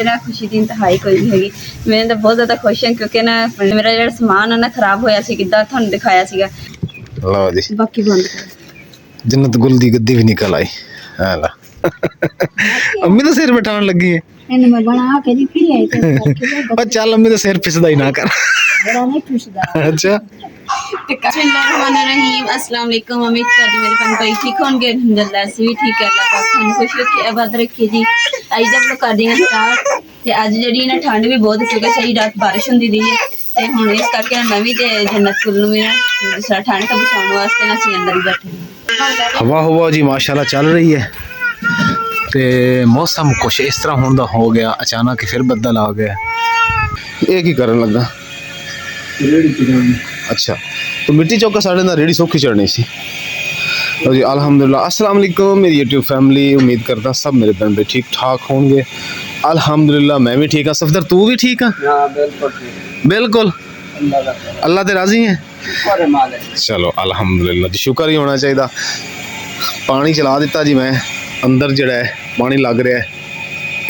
मेरा खुशी की इंतहाई कोई नहीं हैगी। मैं तो बहुत ज़्यादा खुश हाँ क्योंकि ना मेरा जो समान है ना खराब होया सी किद्दां तुहानूं दिखाया सीगा। लो जी बाकी बंद कर जन्नत गुल दी गद्दी भी निकल आई। हाँ ला अम्मी तो सिर बिठाने लगी है। इन्हें मैं बना के दी फिर आई थे पर चल अम्मी तो सिर पिसदा ही ना कर। बड़ा नहीं खुशदा। अच्छा बिस्मिल्लाहिर्रहमानिर्रहीम। अस्सलाम वालेकुम। उम्मीद करदी मेरे फन भाई ठीक होंगे। अल्हम्दुलिल्लाह से भी ठीक है। अल्लाह पाक थानू खुश रखे आबाद रखे जी। अज जब लोग कर देंगे स्टार्ट ते अज जेडी ना ठंड भी बहुत क्योंकि सही रात बारिश होंदी रही है ते हुण इस करके मैं भी ते जन्नत कुल नूं भी ना दूसरा ठंड तो बचाने वास्ते ना असीं अंदर ही बैठे। हवा हवा जी माशाल्लाह चल रही है ते मौसम कुछ इस तरह होंदा हो गया अचानक फिर बदल आ गया। एक ही करन लगा अच्छा तो मिट्टी चौका साढ़े ना रेडी सौखी चढ़नी सी। तो जी अल्हम्दुलिल्लाह अस्सलाम वालेकुम मेरी यूट्यूब फैमिली। उम्मीद करता सब मेरे बहन भाई ठीक ठाक होंगे। अल्हम्दुलिल्लाह मैं भी ठीक हाँ। सफदर तू भी ठीक है? बिल्कुल अल्लाह ते राजी है। चलो अल्हम्दुलिल्लाह शुक्र ही होना चाहिए। पानी चला दिता जी मैं अंदर जड़ा है पानी लग रहा है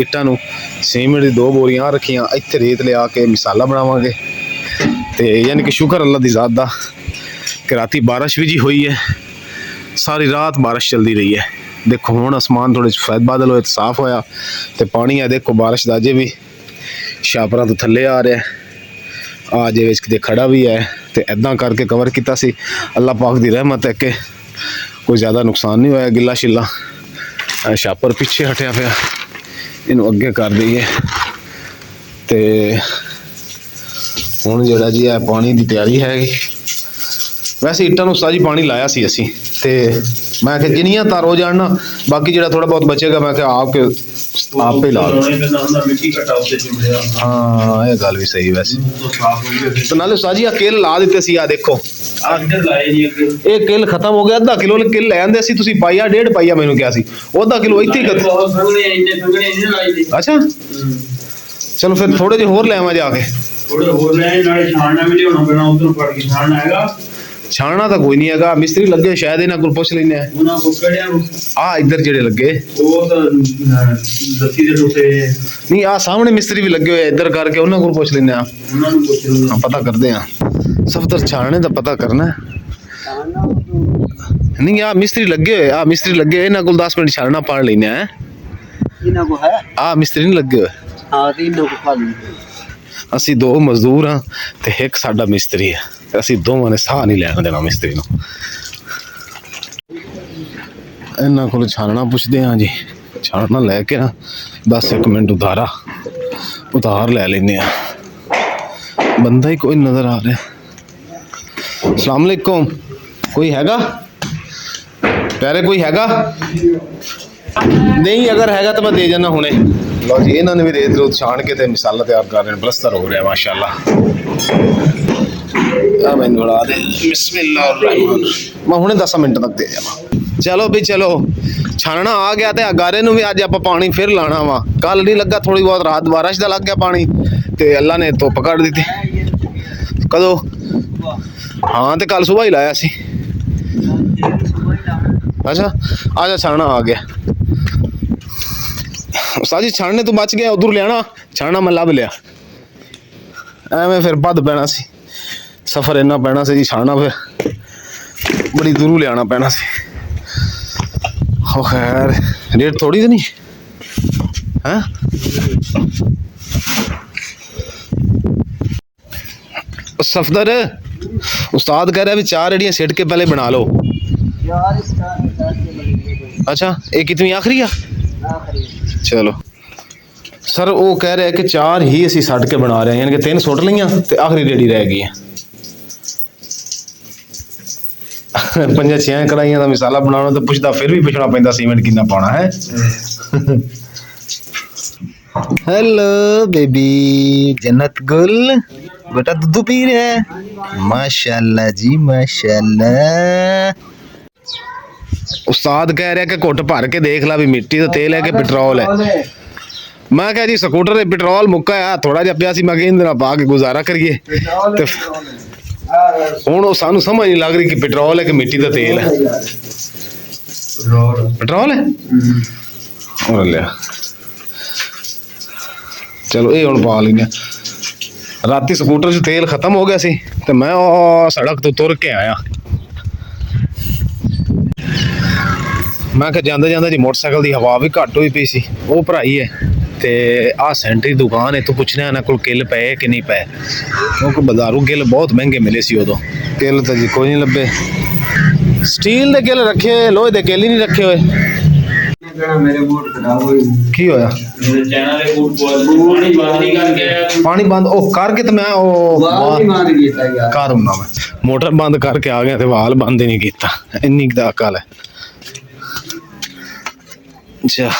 इट्टां नूं सीमेंट दी 2 बोरियां रखियां इत्थे रेत लिया के मिसाला बनावांगे ते यानी कि शुक्र अल्लाह दी ज़ात दा कि राती बारिश भी जी हुई है सारी रात बारिश चलती रही है। देखो हुण आसमान थोड़े सफेद बादल होए साफ होया ते पानी है देखो बारिश दा अजे भी छापरां तो थल्ले आ रहा है अजे विच किते खड़ा भी है ते इदां करके कवर किया सी। अल्लाह पाक दी रहमत है कि कोई ज़्यादा नुकसान नहीं होया। गिला शिला छापर पिछे हटिया पिया इनू अगे कर दईए ते हुण जिहड़ा जी है पानी की तैयारी हैगी। वैसे इट्टां नूं उस्ताद जी पानी लाया सी असीं ते मैं कि जिन्नियां तारो जाना बाकी जिहड़ा थोड़ा बहुत बचेगा मैं कि आप ही ला लो। हाँ ये गल भी सही वैसे तो नाले उस्ताद जी आ किल ला दिते सी। आ देखो ये किल खत्म हो गया। आधा किलो किल लै आंदे सी तुसीं पाइया 1.5 पाइया मैनूं कहा सी वो आधा किलो इत्थे ही अच्छा चलो फिर थोड़े जे होर ले आवां जाके छाणना तो कोई नहीं है। मिस्त्री लगे शायद इन्हां कोल पुछ लैने आ इधर जेड़े लगे नहीं आ सामने मिस्त्री भी लगे हुए इधर करके उन्हां कोल पुछ लैने आ पता करते हैं। सफदर छाणने का पता करना नहीं आ मिस्त्री लगे हुए आ मिस्त्री लगे इन्हां कोल 10 मिनट छाणना पढ़ लैने आ मिस्त्री नहीं लगे हुए। असी 2 मजदूर हाँ ते एक साडा मिस्त्री है असी दोवां ने साह नहीं लैन देना मिस्त्री नूं। इन्हां कोल छानना पुछदे हाँ जी छानना लैके ना 10 मिनट उधार लै लैने आ। बंदा ही कोई नज़र आ रहा। अस्सलाम वालेकुम कोई हैगा प्यारे कोई हैगा नहीं अगर हैगा तो मैं दे जाना हुणे। लो जी इन्होंने भी रेत रूत छान के मिसाला तैयार कर रहे हैं। प्लस्तर हो रहा है माशाल्लाह। मैं बढ़ा दे बिस्मिल्लाह मैं हुणे 10 मिनट तक दे जावा। चलो भी चलो छानना आ गया तो अगारे नूं भी अज आपां पानी फिर लाना वा। कल नहीं लगा थोड़ी बहुत रात बारिश का लग गया पानी तो अल्लाह ने धुप कट दी कदों हाँ तो कल सुबह ही लाया सी। अच्छा आजा छानना आ गया उस्ताद जी छानने तो बच गया उधर लिया छानना मैं लभ लिया एवें फिर बद पैना सी सफर इन्ना पैना सी जी छानना फिर बड़ी दूरों लिया पैना सी। खैर रेट थोड़ी तो नहीं है। सफदर उस्ताद कह रहा है भी 4 रेडियां सेट के पहले बना लो। अच्छा ये कितनी आखिरी है? चलो सर वो कह रहे हैं कि 4 ही असी सट के बना रहे हैं यानी कि 3 सुट लियां ते आखिरी रेडी रह गई है। 5-6 कढ़ाइयां का मिसाला बनाना तो पुछदा फिर भी पुछना पैंदा सीमेंट कितना पाना है। हेलो बेबी जन्नत गुल बेटा दूध पी रहे हैं माशाल्लाह जी माशाल्लाह। उस्ताद कह रहा है कि घुट भर के देख ला भी मिट्टी का तेल है कि पेट्रोल है। मैं क्या जी स्कूटर से पेट्रोल मुक्का है थोड़ा जहा पिया मैं कहना पा के गुजारा करिए हुण सानू समझ नहीं लग रही कि पेट्रोल है कि मिट्टी का तेल है। पेट्रोल है और लिया ਚਲੋ ਇਹ ਹੁਣ ਪਾ ਲੈਂਦੇ ਹਾਂ। ਰਾਤੀ ਸਕੂਟਰ 'ਚ ਤੇਲ ਖਤਮ ਹੋ ਗਿਆ ਸੀ ਤੇ ਮੈਂ ਉਹ ਸੜਕ ਤੋਂ ਤੁਰ ਕੇ ਆਇਆ। ਮੈਂ ਕਿਹਾ ਜਾਂਦੇ ਜਾਂਦੇ ਜੀ ਮੋਟਰਸਾਈਕਲ ਦੀ ਹਵਾ ਵੀ ਘੱਟ ਹੋਈ ਪਈ ਸੀ। ਉਹ ਭਰਾਈ ਹੈ ਤੇ ਆਹ ਸੈਂਟਰੀ ਦੁਕਾਨ ਹੈ, ਤੂੰ ਪੁੱਛਣਾ ਇਹਨਾਂ ਕੋਲ ਕਿੱਲ ਪਏ ਕਿ ਨਹੀਂ ਪਏ, ਕਿਉਂਕਿ ਬਾਜ਼ਾਰੂ ਕਿੱਲ ਬਹੁਤ ਮਹਿੰਗੇ ਮਿਲੇ ਸੀ ਉਦੋਂ। ਕਿੱਲ ਤਾਂ ਜੀ ਕੋਈ ਨਹੀਂ ਲੱਭੇ। ਸਟੀਲ ਦੇ ਕਿੱਲ ਰੱਖੇ, ਲੋਹੇ ਦੇ ਕਿੱਲ ਹੀ ਨਹੀਂ ਰੱਖੇ ਹੋਏ। ਮੇਰੇ ਬੂਟ ਖਰਾਬ ਹੋਏ। ਕੀ ਹੋਇਆ? ਮੇਰੇ ਚੈਨਲ ਦੇ ਬੂਟ ਪਾਣੀ ਬੰਦ ਨਹੀਂ ਕਰਕੇ ਆਇਆ। ਪਾਣੀ ਬੰਦ ਉਹ ਕਰਕੇ ਤੇ ਮੈਂ ਉਹ ਵਾਲ ਨਹੀਂ ਬੰਦ ਕੀਤਾ ਯਾਰ। ਘਰ ਹੁੰਦਾ ਮੈਂ ਮੋਟਰ ਬੰਦ ਕਰਕੇ ਆ ਗਿਆ ਤੇ ਵਾਲ ਬੰਦ ਹੀ ਨਹੀਂ ਕੀਤਾ। ਇੰਨੀ ਕੁ ਦਾ ਅਕਲ ਹੈ। ਅੱਛਾ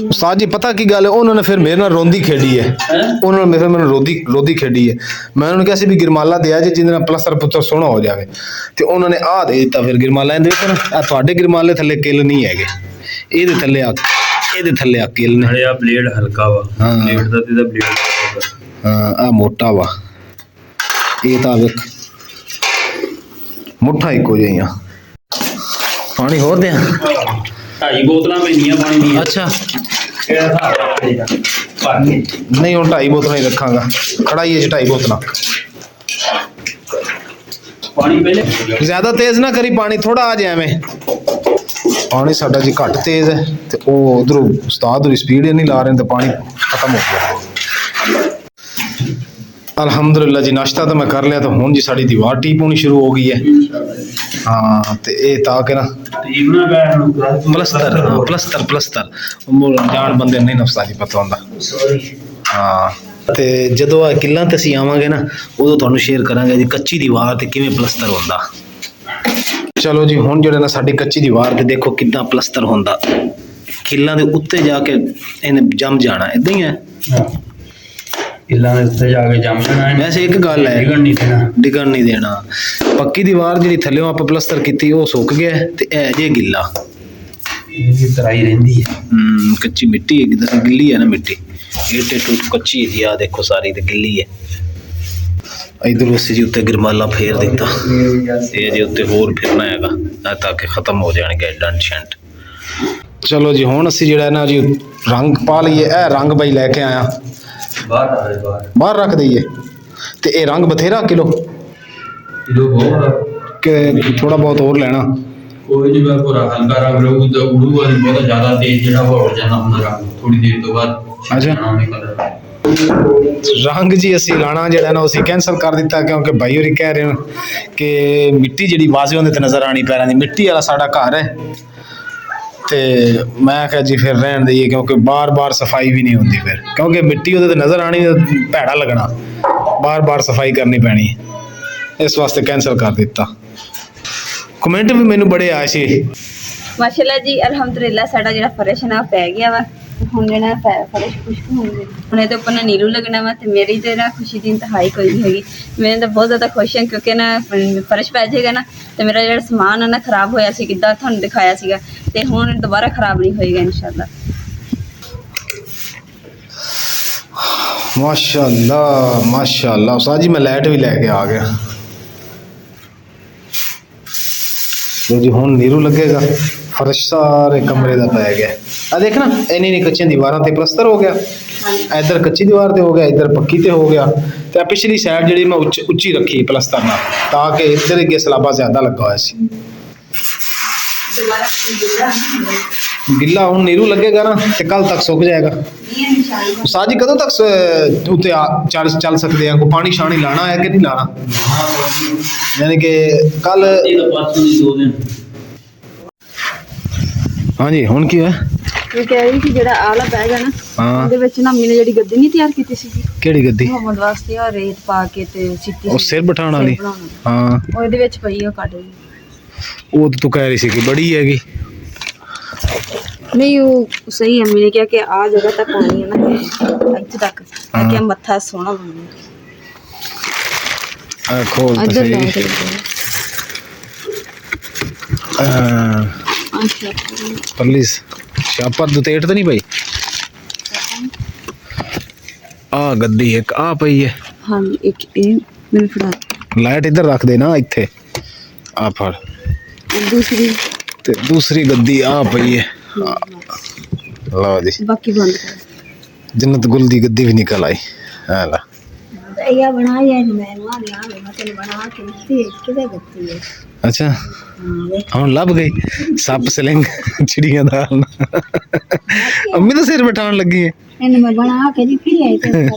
ਉਸਤਾਦ ਜੀ ਪਤਾ ਕੀ ਗੱਲ ਹੈ, ਉਹਨਾਂ ਨੇ ਫਿਰ ਮੇਰੇ ਨਾਲ ਰੋਂਦੀ ਖੇਡੀ ਹੈ। ਉਹਨਾਂ ਨੇ ਮੈਨੂੰ ਰੋਦੀ ਖੇਡੀ ਹੈ। ਮੈਂ ਉਹਨਾਂ ਨੂੰ ਕਿਹਾ ਸੀ ਵੀ ਗਿਰਮਾਲਾ ਦਿਆ ਜੇ ਜਿਹਦੇ ਨਾਲ ਪਲਸਤਰ ਪੁੱਤਰ ਸੋਹਣਾ ਹੋ ਜਾਵੇ, ਤੇ ਉਹਨਾਂ ਨੇ ਆਹ ਦੇ ਦਿੱਤਾ। ਫਿਰ ਗਿਰਮਾਲਾ ਇਹਦੇ ਵਿੱਚ ਨਾ ਆਹ ਤੁਹਾਡੇ ਗਿਰਮਾਲੇ ਥੱਲੇ ਕਿੱਲ ਨਹੀਂ ਹੈਗੇ, ਇਹਦੇ ਥੱਲੇ ਆ ਕਿੱਲ ਨੇ। ਹਲੇ ਆ ਬਲੇਡ ਹਲਕਾ ਵਾ। ਹਾਂ। ਬਲੇਡ ਦਾ ਤੇ ਬਲੇਡ ਹਾਂ ਆ ਮੋਟਾ ਵਾ, ਇਹ ਤਾਂ ਵੇਖ ਮੁੱਠਾ ਇੱਕੋ ਜਿਹਾ। ਪਾਣੀ ਹੋਰ ਦਿਆਂ? 2.5 ਬੋਤਲਾਂ ਪੈਂਦੀਆਂ ਪਾਣੀ ਦੀਆਂ। ਅੱਛਾ ਕਿਹੜਾ ਹਿਸਾਬ ਰੱਖੇਗਾ? ਨਹੀਂ ਹੁਣ 2.5 ਬੋਤਲਾਂ ਹੀ ਰੱਖਾਂਗਾ। ਕੜਾਈ 'ਚ 2.5 ਬੋਤਲਾਂ। ਪਾਣੀ ਪਹਿਲੇ ਜ਼ਿਆਦਾ ਤੇਜ਼ ਨਾ ਕਰੀ, ਪਾਣੀ ਥੋੜਾ ਆ ਜਾਏ ਐਵੇਂ। ਪਾਣੀ ਸਾਡਾ ਜੀ ਘੱਟ ਤੇਜ਼ ਹੈ ਤੇ ਉਹ ਉਧਰੋਂ ਉਸਤਾਦ ਦੀ ਸਪੀਡ ਹੀ ਨਹੀਂ ਲਾ ਰਹੇ ਤੇ ਪਾਣੀ ਖਤਮ ਹੋ ਗਿਆ। ਅਲਹਮਦੁਲਿਲਾ ਜੀ ਨਾਸ਼ਤਾ ਤਾਂ ਮੈਂ ਕਰ ਲਿਆ, ਤਾਂ ਹੁਣ ਜੀ ਸਾਡੀ ਦੀਵਾਰ ਟੀਪ ਹੋਣੀ ਸ਼ੁਰੂ ਹੋ ਗਈ ਹੈ। ਹਾਂ ਤੇ ਇਹ ਤਾਂ ਕਿ ਨਾ ਟੀਮ ਨਾ ਬੈਠ ਨੂੰ ਪਲਸਤਰ ਜਾਣ ਬੰਦੇ ਨਹੀਂ ਨਫਸਾ ਜੀ ਪਤਾ ਹੁੰਦਾ। ਹਾਂ ਤੇ ਜਦੋਂ ਆ ਕਿੱਲਾਂ ਤੇ ਅਸੀਂ ਆਵਾਂਗੇ ਨਾ, ਉਦੋਂ ਤੁਹਾਨੂੰ ਸ਼ੇਅਰ ਕਰਾਂਗੇ ਜੀ ਕੱਚੀ ਦੀਵਾਰ ਤੇ ਕਿਵੇਂ ਪਲਸਤਰ ਹੁੰਦਾ। ਚਲੋ ਜੀ ਹੁਣ ਜਿਹੜਾ ਨਾ ਸਾਡੀ ਕੱਚੀ ਦੀਵਾਰ ਤੇ ਦੇਖੋ ਕਿੱਦਾਂ ਪਲਸਤਰ ਹੁੰਦਾ। ਕਿੱਲਾਂ ਦੇ ਉੱਤੇ ਜਾ ਕੇ ਇਹਨੇ ਜੰਮ ਜਾਣਾ, ਇਦਾਂ ਹੀ ਹੈ। ਕਿੱਲਾਂ ਦੇ ਉੱਤੇ ਜਾ ਕੇ ਜੰਮ ਜਾਣਾ। ਵੈਸੇ ਇੱਕ ਗੱਲ ਹੈ, ਡਿੱਗਣ ਨਹੀਂ ਦੇਣਾ। ਪੱਕੀ ਦੀਵਾਰ ਜਿਹੜੀ ਥੱਲੇੋਂ ਆਪਾਂ ਪਲਸਤਰ ਕੀਤੀ ਉਹ ਸੁੱਕ ਗਿਆ ਤੇ ਇਹ ਜੇ ਗਿੱਲਾ ਇਹ ਤਰਾਈ ਰਹਿੰਦੀ ਹੈ। ਕੱਚੀ ਮਿੱਟੀ ਹੈ, ਗਿੱਲੀ ਹੈ ਨਾ ਮਿੱਟੀ। ਇਹ ਟੁੱਟ ਕੱਚੀ ਹੈ, ਆ ਦੇਖੋ ਸਾਰੀ ਤੇ ਗਿੱਲੀ ਹੈ। ਇਧਰੋਂ ਅਸੀਂ ਜੀ ਉੱਤੇ ਗਿਰਮਾਲਾ ਫੇਰ ਦਿੱਤਾ। ਇਹ ਜੇ ਉੱਤੇ ਹੋਰ ਫਿਰਨਾ ਹੈਗਾ ਤਾਂ ਕਿ ਖਤਮ ਹੋ ਜਾਣਗੇ ਡੰਟ ਸ਼ੰਟ। ਚਲੋ ਜੀ ਹੁਣ ਅਸੀਂ ਜਿਹੜਾ ਨਾ ਜੀ ਰੰਗ ਪਾ ਲਈਏ। ਇਹ ਰੰਗ ਬਈ ਲੈ ਕੇ ਆਇਆ, ਬਾਹਰ ਰੱਖ ਦਈਏ। ਤੇ ਇਹ ਰੰਗ ਬਥੇਰਾ ਕਿਲੋ ਕਿ ਥੋੜਾ ਬਹੁਤ ਹੋਰ ਲੈਣਾ? ਕੋਈ ਨਹੀਂ, ਮੈਂ ਪੂਰਾ ਹਲਕਾ ਰੰਗ ਰਹੂ ਤਾਂ ਉੜੂਗਾ ਨਹੀਂ। ਬਹੁਤ ਜ਼ਿਆਦਾ ਤੇਜ਼ ਜਿਹੜਾ ਹੋ ਜਾਣਾ ਹੁੰਦਾ ਰੰਗ ਥੋੜੀ ਦੇਰ ਤੋਂ ਬਾਅਦ। ਅੱਛਾ ਰੰਗ ਜੀ ਅਸੀਂ ਲਾਣਾ ਜਿਹੜਾ ਨਾ ਅਸੀਂ ਕੈਂਸਲ ਕਰ ਦਿੱਤਾ, ਕਿਉਂਕਿ ਭਾਈ ਹੋਰੀ ਕਹਿ ਰਹੇ ਕਿ ਮਿੱਟੀ ਜਿਹੜੀ ਵਾਜ਼ੇ ਉਹਦੇ ਤੇ ਨਜ਼ਰ ਆਣੀ ਪੈਰਾਂ ਦੀ। ਮਿੱਟੀ ਵਾਲਾ ਸਾਡਾ ਘਰ ਹੈ ਤੇ ਮੈਂ ਕਿਹਾ ਜੀ ਫਿਰ ਰਹਿਣ ਦਈਏ, ਕਿਉਂਕਿ ਬਾਰ-ਬਾਰ ਸਫਾਈ ਵੀ ਨਹੀਂ ਹੁੰਦੀ ਫਿਰ, ਕਿਉਂਕਿ ਮਿੱਟੀ ਉਹਦੇ ਤੇ ਨਜ਼ਰ ਆਣੀ ਭੈੜਾ ਲੱਗਣਾ, ਬਾਰ-ਬਾਰ ਸਫਾਈ ਕਰਨੀ ਪੈਣੀ, ਇਸ ਵਾਸਤੇ ਕੈਂਸਲ ਕਰ ਦਿੱਤਾ। ਕਮੈਂਟ ਵੀ ਮੈਨੂੰ ਬੜੇ ਆਏ ਸੀ। ਮਾਸ਼ਾਅੱਲਾ ਜੀ ਅਲਹਮਦੁਲਿਲਾ ਸਾਡਾ ਜਿਹੜਾ ਫਰਸ਼ ਨਾ ਪੈ ਗਿਆ ਵਾ। ਹੁਣ ਜਿਹੜਾ ਫਰਸ਼ ਖੁਸ਼ਕ ਹੋਣਗੇ, ਹੁਣ ਇਹਦੇ ਉੱਪਰ ਨਾ ਨੀਰੂ ਲੱਗਣਾ ਵਾ। ਤੇ ਮੇਰੀ ਤੇ ਨਾ ਖੁਸ਼ੀ ਦੀ ਇੰਤਹਾਈ ਕੋਈ ਨਹੀਂ ਹੈਗੀ। ਮੈਂ ਤਾਂ ਬਹੁਤ ਜ਼ਿਆਦਾ ਖੁਸ਼ ਹਾਂ, ਕਿਉਂਕਿ ਨਾ ਫਰਸ਼ ਪੈ ਜਾਏਗਾ ਨਾ ਤੇ ਮੇਰਾ ਜਿਹੜਾ ਸਮਾਨ ਆ ਨਾ ਖਰਾਬ ਹੋਇਆ ਸੀ, ਕਿੱਦਾਂ ਤੁਹਾਨੂੰ ਦਿਖਾਇਆ ਸੀਗਾ, ਤੇ ਹੁਣ ਦੁਬਾਰਾ ਖਰਾਬ ਨਹੀਂ ਹੋਏਗਾ ਇਨਸ਼ਾਅੱਲਾ। ਮਾਸ਼ਾਅੱਲਾ ਮਾਸ਼ਾਅੱਲਾ। ਉਸਤਾਦ ਜੀ ਮੈਂ ਲਾਈਟ ਵੀ ਲੈ ਕੇ ਆ ਗਿਆ। ਲੋ ਜੀ ਹੁਣ ਨੀਰੂ ਲੱਗੇਗਾ। ਫਰਸ਼ ਸਾਰੇ ਕਮਰੇ ਦਾ ਪੈ ਗਿਆ। ਆ ਦੇਖ ਨਾ ਇੰਨੀ ਕੱਚੀਆਂ ਦੀਵਾਰਾਂ ਤੇ ਪਲਸਤਰ ਹੋ ਗਿਆ। ਇੱਧਰ ਕੱਚੀ ਦੀਵਾਰ ਤੇ ਹੋ ਗਿਆ, ਇੱਧਰ ਪੱਕੀ ਤੇ ਹੋ ਗਿਆ। ਤੇ ਪਿਛਲੀ ਸਾਈਡ ਜਿਹੜੀ ਮੈਂ ਉੱਚੀ ਰੱਖੀ ਪਲਸਤਰ ਨਾਲ, ਤਾਂ ਕਿ ਇੱਧਰ ਅੱਗੇ ਸਲਾਬਾ ਜ਼ਿਆਦਾ ਲੱਗਾ ਹੋਇਆ ਸੀ। ਗਿੱਲਾ ਹੁਣ ਨੀਰੂ ਲੱਗੇਗਾ ਨਾ ਤੇ ਕੱਲ ਤੱਕ ਸੁੱਕ ਜਾਏਗਾ। ਉਸਤਾਦ ਜੀ ਕਦੋਂ ਤੱਕ ਉੱਤੇ ਚੱਲ ਸਕਦੇ ਆ? ਕੋਈ ਪਾਣੀ ਸ਼ਾਣੀ ਲਾਣਾ ਹੈ ਕਿ ਨਹੀਂ ਲਾਣਾ? ਯਾਨੀ ਕਿ ਕੱਲ ਹਾਂਜੀ ਹੁਣ ਕੀ ਹੈ? ਇਹ ਕਹਿ ਰਹੀ ਕਿ ਜਿਹੜਾ ਆਲਾ ਬੈਗ ਹੈ ਨਾ, ਹਾਂ ਉਹਦੇ ਵਿੱਚ ਨਾ ਮੈਨੇ ਜਿਹੜੀ ਗੱਦੀ ਨਹੀਂ ਤਿਆਰ ਕੀਤੀ ਸੀ। ਕਿਹੜੀ ਗੱਦੀ? ਮੁਹੰਮਦ ਵਾਸਤੇ ਆ ਰੇਤ ਪਾ ਕੇ ਤੇ ਸਿੱਟੀ ਉਹ ਸਿਰ ਬਿਠਾਉਣ ਵਾਲੀ? ਹਾਂ ਉਹ ਇਹਦੇ ਵਿੱਚ ਪਈ, ਉਹ ਕੱਢ ਲਈ। ਉਹ ਤੂੰ ਕਹਿ ਰਹੀ ਸੀ ਕਿ ਬੜੀ ਹੈਗੀ। ਨਹੀਂ ਉਹ ਸਹੀ ਹੈ, ਮੈਨੇ ਕਿਹਾ ਕਿ ਆ ਜਗ੍ਹਾ ਤੱਕ ਆਉਣੀ ਹੈ ਨਾ, ਇੱਥੇ ਤੱਕ, ਤਾਂ ਕਿ ਮੱਥਾ ਸੋਹਣਾ ਬਣੇ। ਆ ਖੋਲ ਤਾਂ ਇੱਧਰ ਲੈ ਸਹੀ। ਕੇ ਪਲੀਜ਼ ਸ਼ਾਪਰ ਦੁਤੇਟ ਤਾਂ ਨਹੀਂ ਪਈ? ਆ ਗੱਦੀ ਇੱਕ ਆ ਪਈ ਹੈ। ਹਾਂਜੀ ਇੱਕ ਇਹ ਮੈਨੂੰ ਫੜਾ। ਲਾਈਟ ਇੱਧਰ ਰੱਖ ਦੇ ਨਾ, ਇੱਥੇ ਆ ਫੜ। ਦੂਸਰੀ ਤੇ ਦੂਸਰੀ ਗੱਦੀ ਆ ਪਈ ਹੈ। ਲਓ ਜੀ ਬਾਕੀ ਬੰਦ ਕਰ। जन्नत गुल दी गद्दी भी निकल आई। हाला ये बनाई है मैंने मतलब बना के किधर गई है। अच्छा हम लभ गई सप सिलिंग चिड़िया दाल अम्मी तो सिर बिठाने लगी है इन्हें मैं बना के दिखी है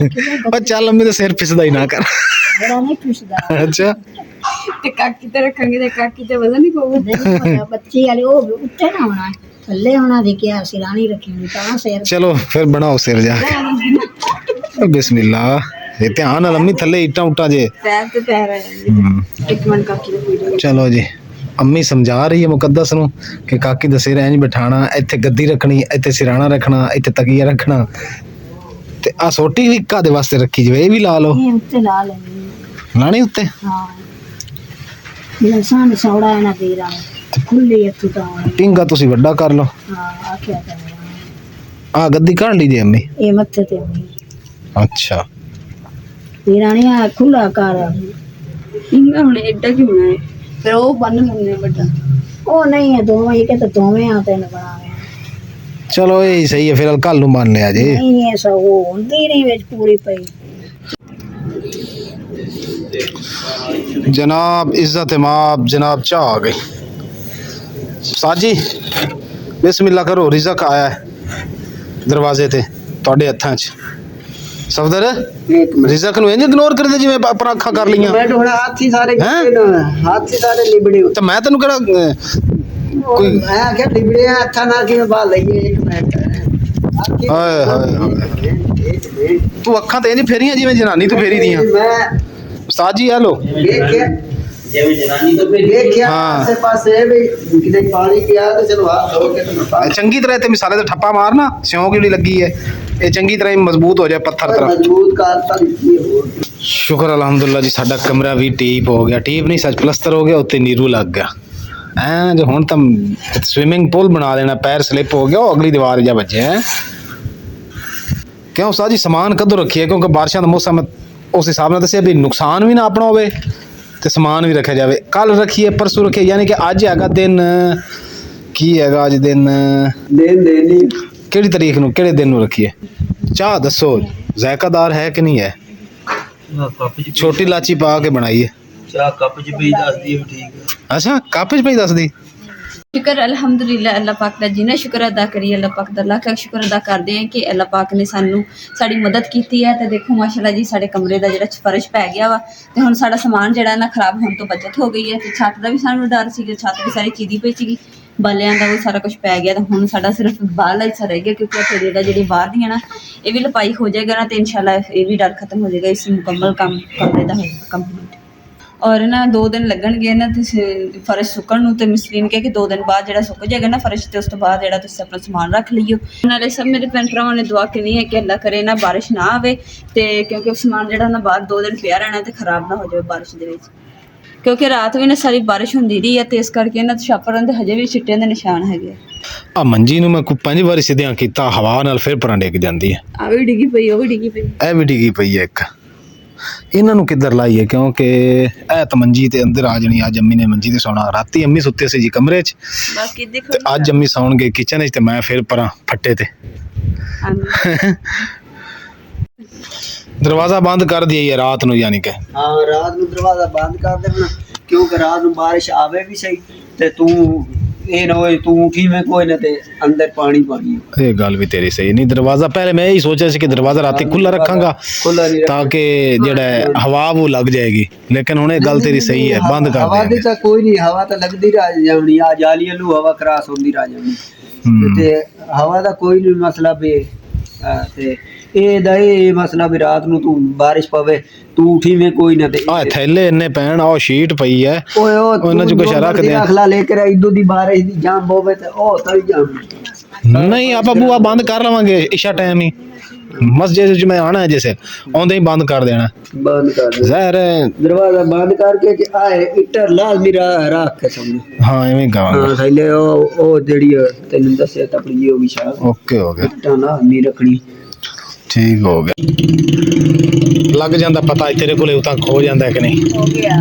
पर चल अम्मी तो सिर पिसदा ही ना कर बड़ा नहीं पूछदा। अच्छा ਤੇ ਕਾਕੀ ਤੇ ਰੱਖਾਂਗੇ ਤੇ ਕਾਕੀ ਤੇ ਵਜ਼ਨ ਨਹੀਂ ਪਊਗਾ। बच्ची वाले वो उत्ते ना होना थल्ले होना देखिए सिरानी रखी ता सिर चलो फिर बनाओ सिर जा बिस्मिल्लाह ये ध्यान नाल अम्मी थल्ले ईटा उटा जे ਪੈਰ ਤੇ ਪੈਰ ਆ ਜਾਂਦੇ। ਇੱਕ ਮਿੰਟ ਕਾਕੀ ਦੇ ਵੀਡੀਓ चलो जी अम्मी समझा रही है मुकद्दस नू कि काकी दा सिर इंज बिठाना इत्थे गद्दी रखनी इत्थे सिराना रखना इत्थे तकिया रखना ते आ सोटी भी कादे वास्ते रखी जे ये भी ला लो ये उत्ते ला लेनी लानी उत्ते हां ये सान सौड़ा है ना तेरा खुली है तू ता टिंगा तुसी वड्डा कर लो हां आख्या कर आ गद्दी काढ़ लीजिए अम्मी ये मत्थे ते अच्छा तेरा नहीं आ खुला कर ਇੰਨਾ ਹੁਣ ਐਡਾ ਕੀ ਬਣਾਏ ਫਿਰ ਉਹ ਬੰਨ ਲੈਣੇ ਵੱਡਾ। ओ नहीं है दो ये के तो दोवें आते ने बनावे चलो यही सही है फिर कल नू मान लिया जी नहीं है सो वो हुंदी नहीं विच पूरी पई। जनाब इज्जत इमाम जनाब चाह आ गई साजी बिस्मिल्लाह करो रिज़क आया है दरवाजे ते ਤੁਹਾਡੇ ਹੱਥਾਂ 'ਚ ਸਫਦਰ ਰਿਜ਼ਕ ਨੂੰ ਇੰਜ ਇਗਨੋਰ ਕਰਦੇ ਜਿਵੇਂ ਆਪਣਾ ਅੱਖਾਂ ਕਰ ਲਈਆਂ ਮੈਂ ਥੋੜਾ ਹੱਥ ਹੀ ਸਾਰੇ ਹੈਂ? ਹੱਥ ਹੀ ਸਾਰੇ ਲਿਬੜੇ ਤੇ ਮੈਂ ਤੈਨੂੰ ਕਿਹੜਾ ਕੋਈ ਮੈਂ ਆਖਿਆ ਲਿਬੜੇ ਹੱਥਾਂ ਨਾਲ ਕਿਵੇਂ ਬਾਲ ਲਈਏ ਇੱਕ ਮਿੰਟ ਹਾਏ ਹਾਏ ਹਾਏ ਤੂੰ ਅੱਖਾਂ ਤੇ ਇੰਜ ਫੇਰੀਆਂ ਜਿਵੇਂ ਜਨਾਨੀ ਤੂੰ ਫੇਰੀ ਦੀਆਂ ਮੈਂ ਉਸਤਾਦ ਜੀ ਹੈਲੋ ਦੇਖਿਆ ਜਿਵੇਂ ਜਨਾਨੀ ਤੋਂ ਫਿਰ ਦੇਖਿਆ ਹਾਂ। ਆਸੇ ਪਾਸੇ ਵੀ ਕਿਤੇ ਪਾਣੀ ਪਿਆ ਤੇ ਚਲੋ ਹੱਥ ਧੋ ਕੇ ਤੇ ਮੈਂ ਪਾ ਚੰਗੀ ਤਰ੍ਹਾਂ ਤੇ ਮਿਸਾਲੇ ਤੇ ਠੱਪਾ ਮਾਰਨਾ ਸਿਉਂਕ ਜਿਹੜੀ ਲੱਗੀ ਹੈ ਇਹ ਚੰਗੀ ਤਰ੍ਹਾਂ ਹੀ ਮਜ਼ਬੂਤ ਹੋ ਜਾਏ ਪੱਥਰ ਤਰ੍ਹਾਂ ਮਜ਼ਬੂਤ ਕਰਤਾ ਦਿੱਤੀ ਹੋਰ ਸ਼ੁਕਰ ਅਲਹਮਦੁਲਿਲਾ ਜੀ ਸਾਡਾ ਕਮਰਾ ਵੀ ਟੀਪ ਹੋ ਗਿਆ ਟੀਪ ਨਹੀਂ ਸੱਚ ਪਲਸਤਰ ਹੋ ਗਿਆ ਉੱਤੇ ਨੀਰੂ ਲੱਗ ਗਿਆ ਐ ਜੋ ਹੁਣ ਤਾਂ ਸਵਿਮਿੰਗ ਪੂਲ ਬਣਾ ਦੇਣਾ ਪੈਰ ਸਲਿਪ ਹੋ ਗਿਆ ਉਹ ਅਗਲੀ ਦੀਵਾਰ ਜਾ ਵੱਜੇ ਹੈ ਕਿਉਂ ਉਸਤਾਦ ਜੀ ਸਮਾਨ ਕਦੋਂ ਰੱਖੀਏ ਕਿਉਂਕਿ ਬਾਰਿਸ਼ਾਂ ਦਾ ਮੌਸਮ ਹੈ, ਉਸ ਹਿਸਾਬ ਨਾਲ ਦੱਸਿਆ ਵੀ ਨੁਕਸਾਨ ਵੀ ਨਾ ਆਪਣਾ ਹੋਵੇ ਤੇ ਸਮਾਨ ਵੀ ਰੱਖਿਆ ਜਾਵੇ ਕੱਲ ਰੱਖੀਏ ਪਰਸੋਂ ਰੱਖੀਏ ਯਾਨੀ ਕਿ ਅੱਜ ਹੈਗਾ ਦਿਨ ਕੀ ਹੈਗਾ ਅੱਜ ਦਿਨ ਦੇਣੀ ਕਿਹੜੀ ਤਰੀਕ ਨੂੰ ਕਿਹੜੇ ਦਿਨ ਨੂੰ ਰੱਖੀਏ ਚਾਹ ਦੱਸੋ ਜ਼ਾਇਕਾਦਾਰ ਹੈ ਕਿ ਨਹੀਂ ਹੈ ਕੱਪ ਚ ਛੋਟੀ ਲਾਚੀ ਪਾ ਕੇ ਬਣਾਈਏ ਚਾਹ ਕੱਪ ਚ ਪਈ ਦੱਸਦੀ ਹੈ ਠੀਕ ਹੈ। ਅੱਛਾ ਕੱਪ 'ਚ ਪਈ ਦੱਸਦੀ ਸ਼ੁਕਰ ਅਲਹਮਦੁਲਿਲਾ ਅੱਲਾਹ ਪਾਕ ਦਾ ਜਿੰਨਾ ਸ਼ੁਕਰ ਅਦਾ ਕਰੀਏ ਅੱਲਾਹ ਪਾਕ ਦਾ ਲੱਖ ਲੱਖ ਸ਼ੁਕਰ ਅਦਾ ਕਰਦੇ ਹਾਂ ਕਿ ਅੱਲਾਹ ਪਾਕ ਨੇ ਸਾਨੂੰ ਸਾਡੀ ਮਦਦ ਕੀਤੀ ਹੈ ਤੇ ਦੇਖੋ ਮਾਸ਼ਾਅੱਲਾ ਜੀ ਸਾਡੇ ਕਮਰੇ ਦਾ ਜਿਹੜਾ ਫਰਸ਼ ਪੈ ਗਿਆ ਵਾ ਤੇ ਹੁਣ ਸਾਡਾ ਸਮਾਨ ਜਿਹੜਾ ਨਾ ਖਰਾਬ ਹੋਣ ਤੋਂ ਬਚਤ ਹੋ ਗਈ ਹੈ ਤੇ ਛੱਤ ਦਾ ਵੀ ਸਾਨੂੰ ਡਰ ਸੀ ਕਿ ਛੱਤ ਵੀ ਸਾਰੀ ਚੀਦੀ ਪਈ ਸੀਗੀ ਬਾਲਿਆਂ ਦਾ ਉਹ ਸਾਰਾ ਕੁਝ ਪੈ ਗਿਆ ਤੇ ਹੁਣ ਸਾਡਾ ਸਿਰਫ ਬਾਹਰਲਾ ਹਿੱਸਾ ਰਹਿ ਗਿਆ ਕਿਉਂਕਿ ਇੱਥੇ ਜਿਹੜਾ ਜਿਹੜੀ ਬਾਹਰ ਦੀਆਂ ਨਾ ਇਹ ਵੀ ਲਪਾਈ ਹੋ ਜਾਏਗਾ ਨਾ ਤੇ ਇਨਸ਼ਾਅੱਲਾ ਇਹ ਵੀ ਡਰ ਖਤਮ ਹੋ ਜਾਏਗਾ ਇਸ ਮੁਕੰਮਲ ਕੰਮ ਕਮਰੇ ਦਾ ਹੋਏਗਾ ਕੰਪਲੀਟ ਔਰ ਨਾ 2 ਦਿਨ ਲੱਗਣਗੇ ਨਾ ਤੇ ਫਰਸ਼ ਸੁੱਕਣ ਨੂੰ ਤੇ ਮਿਸਤਰੀ ਨੇ ਕਿਹਾ ਕਿ 2 ਦਿਨ ਬਾਅਦ ਜਿਹੜਾ ਸੁੱਕ ਜਾਏਗਾ ਨਾ ਫਰਸ਼ ਤੇ ਉਸ ਤੋਂ ਬਾਅਦ ਜਿਹੜਾ ਤੁਸੀਂ ਆਪਣਾ ਸਮਾਨ ਰੱਖ ਲਈਓ ਨਾਲੇ ਸਭ ਮੇਰੇ ਭੈਣ ਭਰਾਵਾਂ ਨੇ ਦੁਆ ਕਰਨੀ ਹੈ ਕਿ ਅੱਲਾ ਕਰੇ ਨਾ ਬਾਰਿਸ਼ ਨਾ ਆਵੇ ਤੇ ਕਿਉਂਕਿ ਉਹ ਸਮਾਨ ਜਿਹੜਾ ਨਾ ਬਾਹਰ 2 ਦਿਨ ਪਿਆ ਰਹਿਣਾ ਤੇ ਖਰਾਬ ਨਾ ਹੋ ਜਾਵੇ ਬਾਰਿਸ਼ ਦੇ ਵਿੱਚ ਕਿਉਂਕਿ ਰਾਤ ਵੀ ਨਾ ਸਾਰੀ ਬਾਰਿਸ਼ ਹੁੰਦੀ ਰਹੀ ਹੈ ਤੇ ਇਸ ਕਰਕੇ ਨਾ ਛਾਪਰਾਂ ਦੇ ਹਜੇ ਵੀ ਛਿੱਟਿਆਂ ਦੇ ਨਿਸ਼ਾਨ ਹੈਗੇ ਆ ਮੰਜੀ ਨੂੰ ਮੈਂ ਕੋਈ 5 ਵਾਰੀ ਸਿੱਧਿਆਂ ਕੀਤਾ ਹਵਾ ਨਾਲ ਫਿਰ ਪਰਾਂ ਡਿੱਗ ਜਾਂਦੀ ਹੈ ਆ ਵੀ ਡਿੱਗੀ ਪਈ ਉਹ ਵੀ ਡਿੱਗੀ ਪਈ ਇਹ ਵੀ ਡਿੱਗੀ ਪਈ ਹੈ ਇੱਕ ਇਹਨਾਂ ਨੂੰ ਕਿੱਧਰ ਲਾਈਏ ਕਿਉਂਕਿ ਇਹ ਤਾਂ ਮੰਜੀ ਤੇ ਅੰਦਰ ਆ ਜਾਣੀ ਅੱਜ ਅੰਮੀ ਨੇ ਮੰਜੀ ਤੇ ਸੌਣਾ ਰਾਤੀ ਅੰਮੀ ਸੁੱਤੇ ਸੀ ਜੀ ਕਮਰੇ 'ਚ ਬਾਕੀ ਦੇਖੋ ਤੇ ਅੱਜ ਅੰਮੀ ਸੌਣਗੇ ਕਿਚਨ 'ਚ ਤੇ ਮੈਂ ਫਿਰ ਪਰਾਂ ਫੱਟੇ ਤੇ ਦਰਵਾਜ਼ਾ ਬੰਦ ਕਰ ਦਈਏ ਰਾਤ ਨੂੰ ਯਾਨੀ ਕਿ ਹਾਂ ਰਾਤ ਨੂੰ ਦਰਵਾਜ਼ਾ ਬੰਦ ਕਰ ਦੇਣਾ ਕਿਉਂਕਿ ਰਾਤ ਨੂੰ ਬਾਰਿਸ਼ ਆਵੇ ਵੀ ਸਹੀ ਤੇ ਤੂੰ ਇਹ ਨਾ ਹੋਏ ਤੂੰ ਉਠੀ ਮੈਂ ਕੋਈ ਨਾ ਤੇ ਅੰਦਰ ਪਾਣੀ ਪਾਣੀ ਇਹ ਗੱਲ ਵੀ ਤੇਰੀ ਸਹੀ ਨਹੀਂ ਦਰਵਾਜ਼ਾ ਪਹਿਲੇ ਮੈਂ ਇਹੀ ਸੋਚਿਆ ਸੀ ਕਿ ਦਰਵਾਜ਼ਾ ਰਾਤੀ ਖੁੱਲਾ ਰੱਖਾਂਗਾ ਖੁੱਲਾ ਨਹੀਂ ਤਾਂ ਕਿ ਜਿਹੜਾ ਹਵਾ ਉਹ ਲੱਗ ਜਾਏਗੀ ਲੇਕਿਨ ਹੁਣ ਇਹ ਗੱਲ ਤੇਰੀ ਸਹੀ ਹੈ ਬੰਦ ਕਰ ਹਵਾ ਦੀ ਦਿਆਂਗੇ ਤਾਂ ਕੋਈ ਨਹੀਂ ਹਵਾ ਤਾਂ ਲੱਗਦੀ ਰਹਿ ਜਾਣੀ ਆ ਜਾਲੀ ਵੱਲੋਂ ਹਵਾ ਕਰਾਸ ਹੁੰਦੀ ਰਹਿ ਜਾਣੀ ਤੇ ਹਵਾ ਦਾ ਕੋਈ ਨਹੀਂ ਮਸਲਾ ਵੀ ਤੇ ਇਹਦਾ ਇਹ ਮਸਲਾ ਵੀ ਰਾਤ ਨੂੰ ਤੂੰ ਬਾਰਿਸ਼ ਪਵੇ ਤੂੰ ਉਠੀ ਮੈਂ ਕੋਈ ਨਾ ਤੇ ਆ ਥੈਲੇ ਇੰਨੇ ਪੈਣ ਆ ਸ਼ੀਟ ਪਈ ਹੈ ਓਏ ਉਹਨਾਂ 'ਚ ਕੁਛ ਰੱਖਦੇ ਆ ਅਖਲਾ ਲੈ ਕੇ ਇਦੋਂ ਦੀ ਬਾਰਿਸ਼ ਦੀ ਜਾਮ ਹੋਵੇ ਤੇ ਉਹ ਤਾਂ ਜਾਮ ਨਹੀਂ ਆਪਾਂ ਬੂਆ ਬੰਦ ਕਰ ਲਵਾਂਗੇ ਇਸ਼ਾ ਟਾਈਮ ਹੀ ਮਸਜਿਦ 'ਚ ਮੈਂ ਆਣਾ ਹੈ ਜੈਸੇ ਆਉਂਦੇ ਹੀ ਬੰਦ ਕਰ ਦੇਣਾ ਬੰਦ ਕਰ ਦੇ ਜ਼ਹਿਰ ਦਰਵਾਜ਼ਾ ਬੰਦ ਕਰਕੇ ਕਿ ਆਏ ਇੱਟਰ ਲਾਜ਼ਮੀ ਰੱਖ ਕੇ ਸਾਹਮਣੇ ਹਾਂ ਐਵੇਂ ਕਹਾਂਗਾ ਹਾਂ ਥੈਲੇ ਉਹ ਜਿਹੜੀ ਤੈਨੂੰ ਦੱਸਿਆ ਤਪੜੀ ਉਹ ਵੀ ਸ਼ਾਇਦ ਓਕੇ ਹੋ ਗਿਆ ਇੱਟਾਂ ਲਾਜ਼ਮੀ ਰੱਖਣੀ ਠੀਕ ਹੋ ਗਿਆ ਲੱਗ ਜਾਂਦਾ ਪਤਾ ਤੇਰੇ ਕੋਲੇ ਉਤਾਂ ਖੋ ਜਾਂਦਾ ਕਿ ਨਹੀਂ हो गया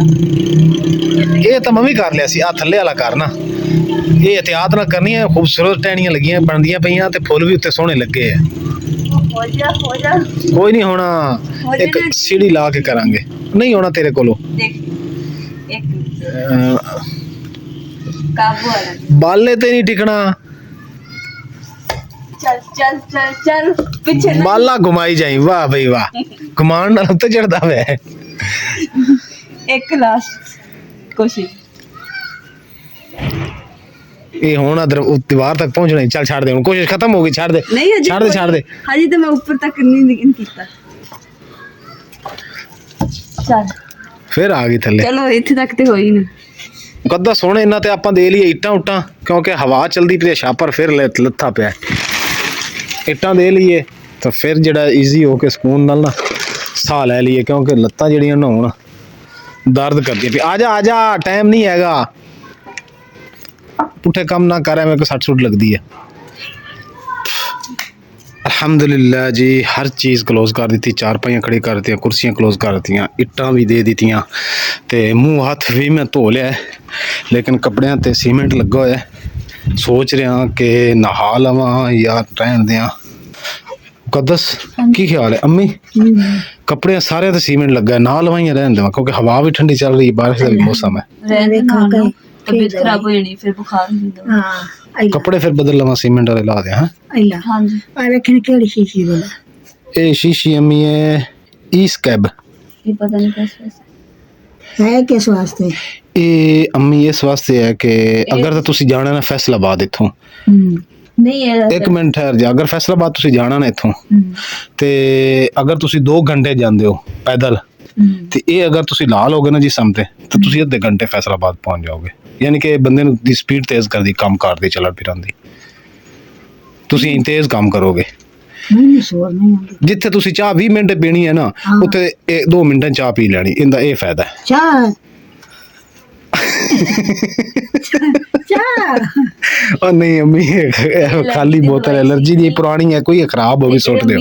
ਇਹ ਤਾਂ ਮੈਂ ਵੀ ਕਰ ਲਿਆ ਸੀ ਆ ਥੱਲੇ ਵਾਲਾ ਕਰਨਾ ਇਹ ਇhtiyਾਤ ਨਾਲ ਕਰਨੀ ਹੈ ਖੂਬਸੂਰਤ ਟਹਿਣੀਆਂ ਲੱਗੀਆਂ ਬਣਦੀਆਂ ਪਈਆਂ ਤੇ ਫੁੱਲ ਵੀ ਉੱਤੇ ਸੋਹਣੇ ਲੱਗੇ ਆ ਹੋ ਜਾ ਕੋਈ ਨਹੀਂ ਹੋਣਾ, ਇੱਕ ਸੀੜੀ ਲਾ ਕੇ ਕਰਾਂਗੇ, ਨਹੀਂ ਹੋਣਾ ਤੇਰੇ ਕੋਲੋਂ। ਦੇਖ ਇੱਕ ਕਾਬੂ ਆ ਲੈ। ਬਾਲੇ ਤੇ ਨਹੀਂ ਟਿਕਣਾ, ਚੱਲ ਚੱਲ ਚੱਲ ਚੱਲ ਪਿੱਛੇ ਨਾ। ਬਾਲਾ ਘੁਮਾਈ ਜਾਈ। ਵਾਹ ਬਈ ਵਾਹ, ਕਮਾਂਡ ਨਾਲ ਉੱਤੇ ਚੜਦਾ ਵੇ। ਇੱਕ ਲਾਸਟ ਕੋਸ਼ਿਸ਼। ਇਹ ਹੁਣ ਅਦਰ ਦੀਵਾਰ ਤੱਕ ਪਹੁੰਚਣਾ ਹੀ। ਚੱਲ ਛੱਡ ਦੇ, ਹੁਣ ਕੋਸ਼ਿਸ਼ ਖਤਮ ਹੋ ਗਈ, ਛੱਡ ਦੇ, ਨਹੀਂ ਹਜੇ ਛੱਡ ਦੇ। ਹਜੇ ਤਾਂ ਮੈਂ ਉੱਪਰ ਤੱਕ ਨਹੀਂ ਕੀਤਾ। ਚੱਲ ਫਿਰ ਆ ਗਈ ਥੱਲੇ। ਚਲੋ ਇੱਥੇ ਤੱਕ ਤੇ ਹੋਈ ਨਾ। ਕੱਦਾ ਸੋਹਣੇ ਇਹਨਾਂ ਤੇ ਆਪਾਂ ਦੇ ਲਈਏ ਇੱਟਾਂ ਉੱਟਾਂ, ਕਿਉਂਕਿ ਹਵਾ ਚਲਦੀ ਪਈ ਛਾਪਰ ਫਿਰ ਲੱਥਾ ਪਿਆ। ਇੱਟਾਂ ਦੇ ਲਈਏ ਤਾਂ ਫਿਰ ਜਿਹੜਾ ਈਜ਼ੀ ਹੋ ਕੇ ਸਕੂਨ ਨਾਲ ਨਾ ਸਾਹ ਲੈ ਲਈਏ, ਕਿਉਂਕਿ ਲੱਤਾਂ ਜਿਹੜੀਆਂ ਨਾ ਹੁਣ ਦਰਦ ਕਰਦੀਆਂ ਪਈ। ਆ ਜਾ ਟਾਈਮ ਨਹੀਂ ਹੈਗਾ, ਪੁੱਠੇ ਕੰਮ ਨਾ ਕਰ, ਮੇਰੇ ਕੋ 60 ਸੁੱਟ ਲੱਗਦੀ ਹੈ। ਅਲਹਮਦੁਲਿल्लाह जी, हर चीज़ क्लोज कर दी, चारपाइयाँ खड़ी कर दी, कुर्सियाँ क्लोज कर दी, इट्टां भी दे दित्तियां ते मूँह हथ भी मैं धो लिया है, लेकिन कपड़ियां ते सीमेंट लगा होया है। सोच रहा कि नहा लवां या रहन दियां। मुकद्दस की ख्याल है अम्मी? कपड़े सारे ते सीमेंट लगा है, ना लवां या रहन देवां, क्योंकि हवा भी ठंडी चल रही है, बारिश का भी मौसम है। ਰਹਿਣ ਦੇ, ਤਬੀਅਤ ਖਰਾਬ ਹੋ ਜਾਣੀ, ਫਿਰ ਬੁਖਾਰ ਹੋ ਜਾਂਦਾ। ਹਾਂ कपड़े फिर बदल लवां, सीमेंट वाले ला दें। हाँ ਆਈਲਾ ਹਾਂਜੀ ਆ ਵੇਖਣ ਕਿਹੜੀ ਸ਼ੀਸ਼ੀ ਵਾਲਾ ये शीशी अम्मी है ईस कैब। ਇਹ ਪਤਾ ਨਹੀਂ ਕਿਸ ਹੈ ਕਿਸ ਵਾਸਤੇ ये अम्मी इस वास्ते है कि अगर तो तुसी जाना ना फैसलाबाद इत्थों, ਨਹੀਂ ਇਹ एक मिनट ठहर जा, अगर फैसलाबाद तुसी जाना ना इत्थों ते अगर तुसी 2 घंटे जांदे हो पैदल, ते ये अगर तुसी ला लोगे ना जिसम ते तो तुसी अद्धे घंटे फैसलाबाद पहुंच जाओगे। यानी कि बंदे दी स्पीड तेज कर दी, काम कर दी, चलन फिरन दी, तुसी तेज काम करोगे। ਮੈਨੂੰ ਸੋਰ ਨਹੀਂ ਆਉਂਦੀ जिथे तुसी चाह 20 मिनट पीनी है ना, उत्थे 2 मिनट चाह पी लेनी, इंदा ये फायदा है। ਚਾਹ ਚਾਹ और नहीं अम्मी खाली बोतल एलर्जी दी पुरानी है, कोई खराब हो भी सुट दो।